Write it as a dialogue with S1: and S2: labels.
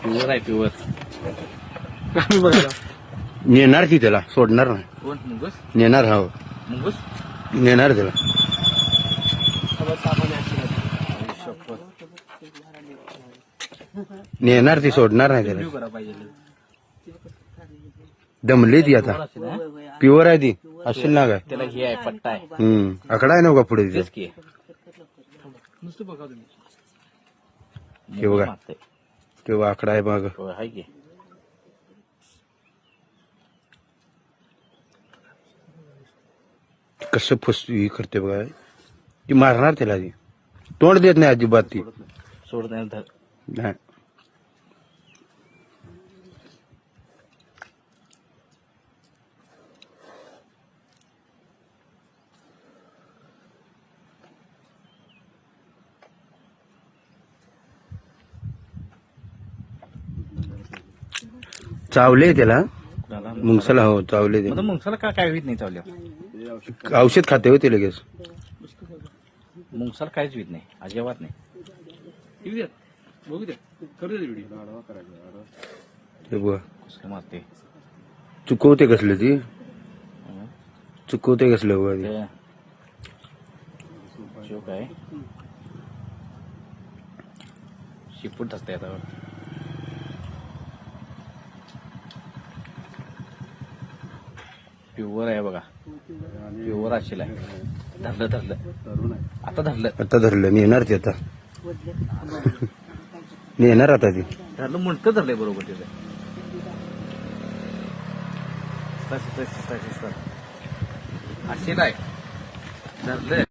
S1: Pure आहे pure.
S2: नेणार ती त्याला सोडणार नाही.
S1: कोण मुंगूस?
S2: नेणार हो
S1: मुंगूस
S2: नेणार त्याला. नेणार ती सोडणार नाही त्याला.
S1: करा पाहिजे.
S2: दमली ती आता. प्युअर आहे ती असेल ना काय.
S1: त्याला हे आहे पट्टा आहे.
S2: आकडा आहे ना का पुढे
S1: तेच की
S3: नुसतं बघा तुम्ही.
S2: हे बघा.
S1: मागतंय.
S2: तेव्हा आकडा आहे बघ.
S1: होय, आहे की
S2: कसं हे करते बघा. ती मारणार त्याला. ती तोंड देत नाही अजिबात ती.
S1: सोड नाही धर.
S2: नाही. चावले त्याला
S1: कुणाला?
S2: मुंगसाला. हो चावले ते.
S1: मग मुंगसाला काय होत नाही चावल्या.
S2: औषध खाते होते लगेच.
S1: मुंगसाला काहीच होत नाही अजिबात नाही.
S3: येऊ द्या. बघू द्या. करू द्या व्हिडिओ.
S2: हे बघा
S1: कसं मारते.
S2: चुकवते कसले ती. चुकवते कसलं बघा ती.
S1: ते शिव काय शिपूट असते आता. प्युअर आहे बघा. प्युअर असेल आहे. धरलं आता धरलं.
S2: आता धरलं. नेणार ते आता. नेणार आता ती.
S1: धरलं मुंडकं धरलंय बरोबर तिथे. असेल आहे धरलं.